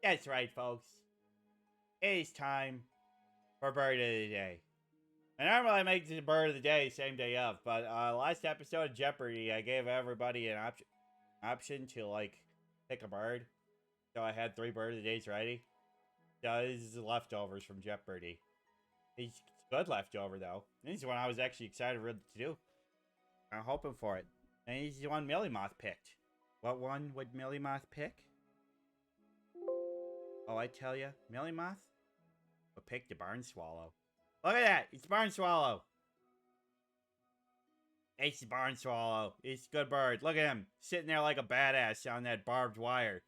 That's right, folks. It is time for Bird of the Day. And normally I make the Bird of the Day same day of, but last episode of Jeopardy, I gave everybody an option to like pick a bird. So I had 3 Bird of the Days ready. So this is leftovers from Jeopardy. It's good leftover though. This is one I was actually excited to do. I'm hoping for it. And this is the one Millie Moth picked. What one would Millie Moth pick? Oh, I tell ya, Millie Moth would pick the Barn Swallow. Look at that! It's Barn Swallow! It's the Barn Swallow. It's a good bird. Look at him. Sitting there like a badass on that barbed wire.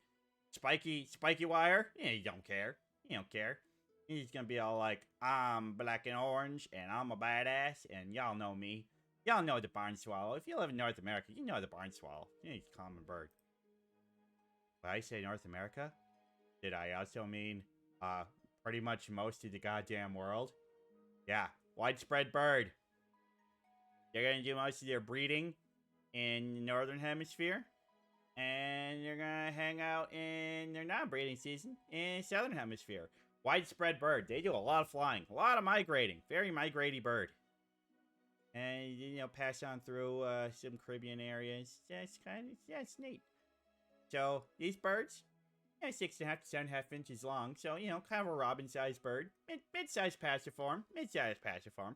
Spiky wire? Yeah, he don't care. He don't care. He's gonna be all like, I'm black and orange, and I'm a badass, and y'all know me. Y'all know the Barn Swallow. If you live in North America, you know the Barn Swallow. He's a common bird. But I say North America? Did I also mean, pretty much most of the goddamn world? Yeah, widespread bird. They're gonna do most of their breeding in the northern hemisphere, and they're gonna hang out in their non-breeding season in southern hemisphere. Widespread bird. They do a lot of flying, a lot of migrating. Very migratory bird. And pass on through some Caribbean areas. That's it's neat. So these birds, 6.5 to 7.5 inches long. So kind of a robin-sized bird, mid-sized passiform,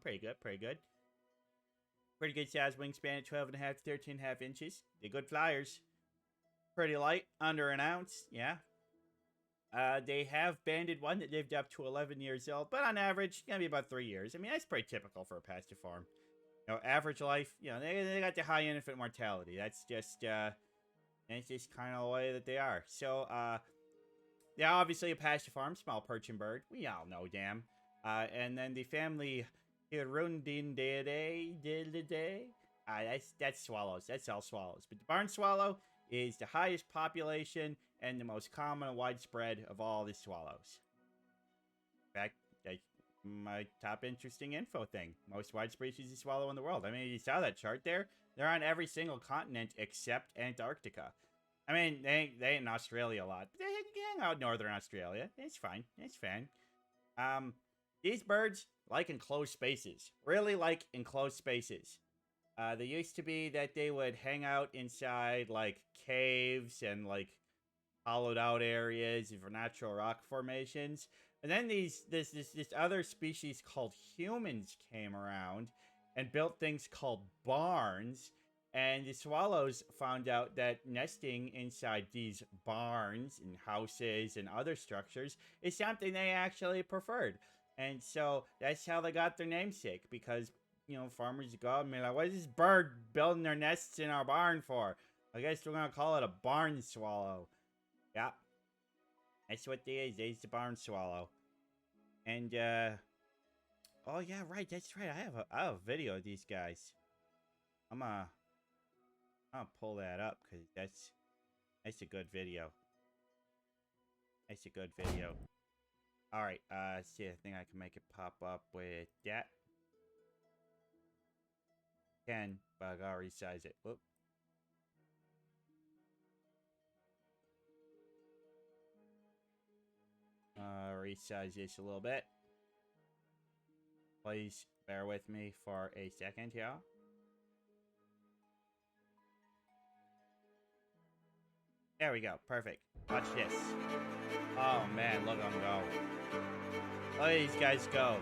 Pretty good, pretty good. Pretty good size wingspan at 12.5 to 13.5 inches. They're good flyers. Pretty light, under an ounce, yeah. They have banded one that lived up to 11 years old, but on average, gonna be about 3 years. I mean, that's pretty typical for a pastiform. Average life, they got the high infant mortality. That's just kind of the way that they are. So, they're obviously a pastiform, small perching bird. We all know them. And then the family Hirundindae. That's swallows. That's all swallows. But the barn swallow is the highest population and the most common and widespread of all the swallows. In fact, that's my top interesting info thing. Most widespread species of swallow in the world. I mean, you saw that chart there. They're on every single continent except Antarctica. I mean, they ain't in Australia a lot. But they hang out in northern Australia. It's fine. It's fine. These birds like enclosed spaces. Really like enclosed spaces. They used to be that they would hang out inside, like, caves and, like, hollowed out areas for natural rock formations. And then this other species called humans came around and built things called barns. And the swallows found out that nesting inside these barns and houses and other structures is something they actually preferred. And so that's how they got their namesake, because, farmers go out and be like, what is this bird building their nests in our barn for? I guess we're going to call it a barn swallow. Yeah. That's what they is. They's the barn swallow. And, oh yeah, right. That's right. I have a video of these guys. I'll pull that up because that's a good video. That's a good video. All right, let's see. I think I can make it pop up with that. Can, but I gotta resize it. Whoop. Resize this a little bit. Please bear with me for a second here. There we go. Perfect. Watch this. Oh, man. Look at them go. Look at these guys go.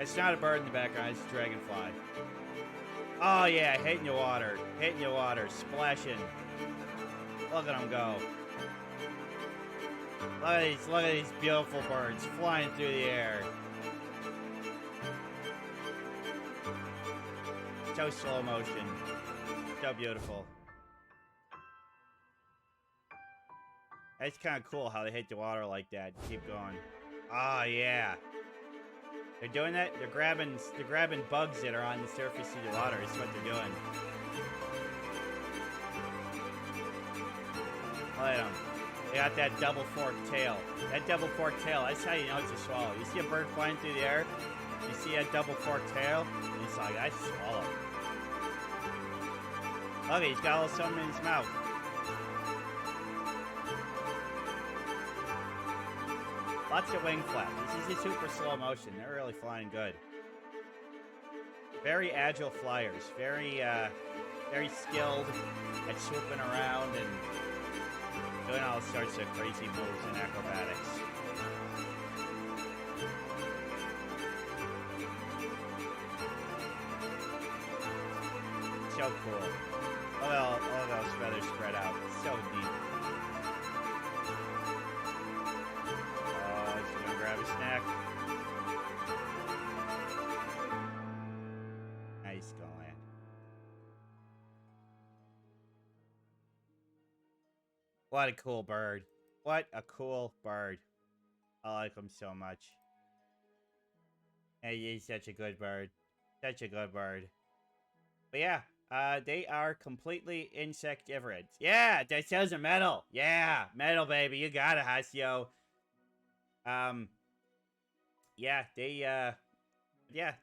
It's not a bird in the background. It's a dragonfly. Oh, yeah. Hitting the water. Hitting the water. Splashing. Look at them go. Look at these beautiful birds flying through the air. So slow motion. So beautiful. It's kind of cool how they hit the water like that. Keep going. Ah, yeah. They're doing that. They're grabbing bugs that are on the surface of the water. Is what they're doing. Look at them. They got that double forked tail. That double forked tail. That's how you know it's a swallow. You see a bird flying through the air. You see a double forked tail. And it's like, that's a swallow. Look, he's got a little something in his mouth. Lots of wing flaps. This is a super slow motion. They're really flying good. Very agile flyers. Very skilled at swooping around and doing all sorts of crazy moves and acrobatics. So cool. All those feathers spread out. So neat. Oh, she's gonna grab a snack. Nice going. What a cool bird. What a cool bird. I like him so much. Hey, he's such a good bird. Such a good bird. But yeah, they are completely insectivorous. Yeah, that shows a medal. Yeah, medal, baby. You got it, Hasio. Yeah,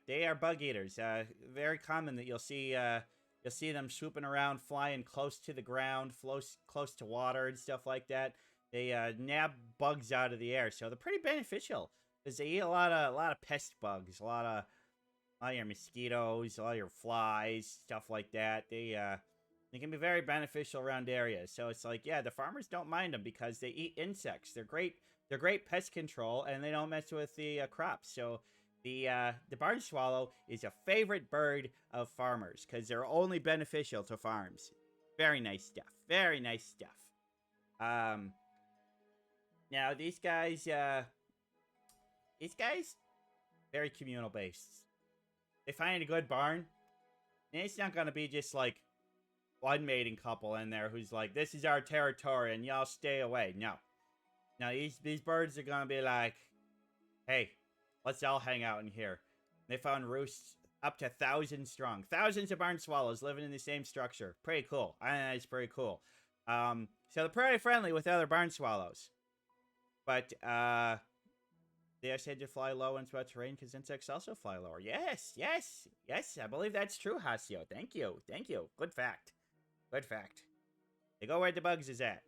they are bug eaters. Very common that you'll see them swooping around, flying close to the ground, close to water and stuff like that. They nab bugs out of the air, so they're pretty beneficial because they eat a lot of pest bugs, a lot of your mosquitoes, all your flies, stuff like that. They can be very beneficial around areas. So it's like, yeah, the farmers don't mind them because they eat insects. They're great pest control, and they don't mess with the crops. So the barn swallow is a favorite bird of farmers because they're only beneficial to farms. Very nice stuff. Very nice stuff. Now these guys, very communal based. They find a good barn, and it's not gonna be just like one mating couple in there who's like, this is our territory and y'all stay away. No. Now these birds are gonna be like, hey, let's all hang out in here. They found roosts up to 1,000 strong. Thousands of barn swallows living in the same structure. Pretty cool. I think that's pretty cool. So they're pretty friendly with other barn swallows. But they are said to fly low in wet terrain because insects also fly lower. Yes. I believe that's true, Hasio. Thank you. Good fact. They go where the bugs is at.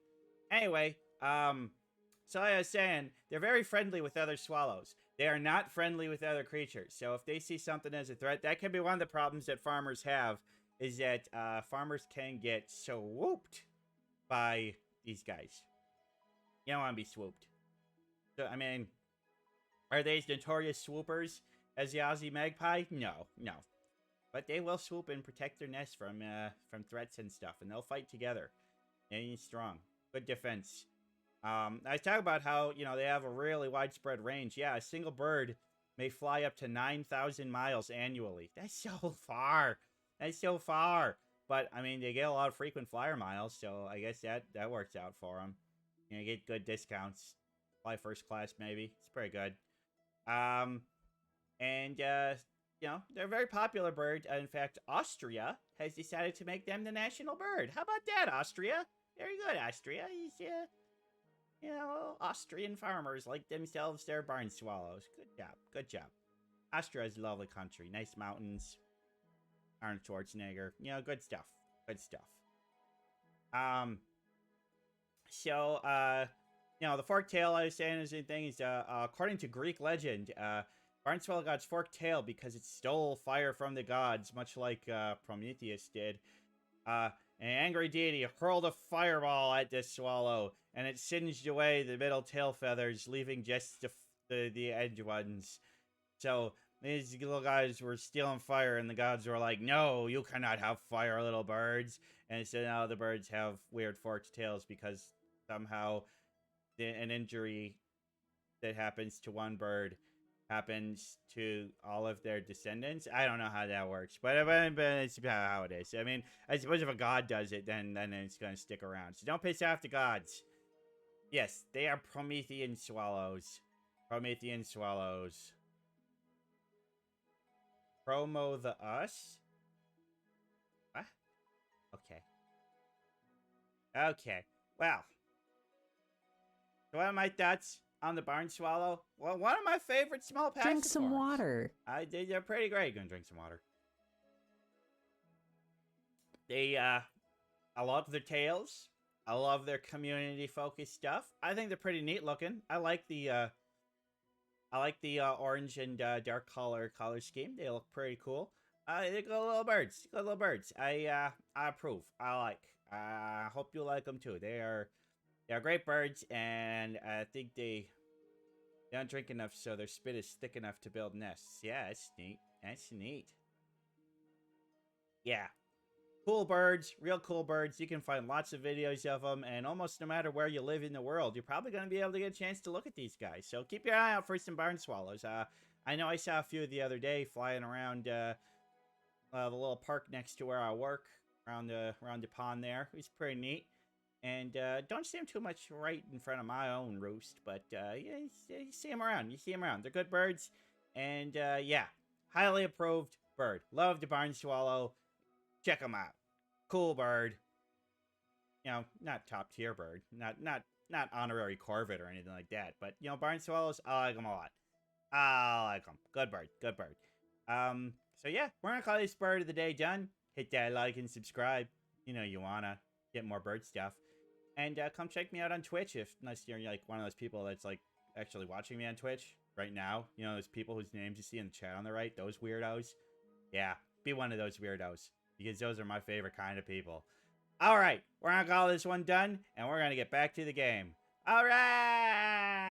Anyway, so like I was saying, they're very friendly with other swallows. They are not friendly with other creatures. So if they see something as a threat, that can be one of the problems that farmers have, is that farmers can get swooped by these guys. You don't want to be swooped. So, I mean, are they as notorious swoopers as the Aussie magpie? No. But they will swoop and protect their nest from threats and stuff, and they'll fight together. And strong. Good defense. I was talking about how, they have a really widespread range. Yeah, a single bird may fly up to 9,000 miles annually. That's so far. But, I mean, they get a lot of frequent flyer miles, so I guess that works out for them. You get good discounts. Fly first class, maybe. It's pretty good. They're a very popular bird. In fact, Austria has decided to make them the national bird. How about that, Austria? Very good, Austria. Austrian farmers like themselves their barn swallows. Good job. Austria is a lovely country. Nice mountains. Arnold Schwarzenegger. Good stuff. The forked tail I was saying is the thing is, according to Greek legend, barn swallow god's forked tail because it stole fire from the gods, much like Prometheus did. An angry deity hurled a fireball at this swallow, and it singed away the middle tail feathers, leaving just the edge ones. So these little guys were stealing fire, and the gods were like, no, you cannot have fire, little birds. And so now the birds have weird forked tails because somehow an injury that happens to one bird happens to all of their descendants. I don't know how that works, but it's how it is. I mean, I suppose if a god does it, then it's going to stick around. So don't piss off the gods. Yes, they are Promethean swallows. Promo the us? What? Okay. Well, so what are my thoughts on the barn swallow? Well, one of my favorite small passeriforms. Drink some water. They're pretty great. Gonna drink some water. I love their tails. I love their community-focused stuff. I think they're pretty neat looking. I like the I like the orange and dark color scheme. They look pretty cool. They got little birds. Good little birds. I approve. I like. I hope you like them too. They are great birds, and I think they don't drink enough, so their spit is thick enough to build nests. Yeah, that's neat. That's neat. Yeah, cool birds, real cool birds. You can find lots of videos of them, and almost no matter where you live in the world, you're probably going to be able to get a chance to look at these guys. So keep your eye out for some barn swallows. I know I saw a few the other day flying around the little park next to where I work, around the pond there. It's pretty neat. And don't see them too much right in front of my own roost, but yeah, you see them around. You see them around. They're good birds, and yeah, highly approved bird. Love the barn swallow. Check them out. Cool bird. You know, not top tier bird. Not honorary corvid or anything like that. But you know, barn swallows, I like them a lot. I like them. Good bird. Good bird. So yeah, we're gonna call this bird of the day done. Hit that like and subscribe. You know you wanna get more bird stuff. And come check me out on Twitch unless you're like one of those people that's like actually watching me on Twitch right now. You know, those people whose names you see in the chat on the right, those weirdos. Yeah, be one of those weirdos because those are my favorite kind of people. All right, we're gonna call this one done, and we're gonna get back to the game. All right.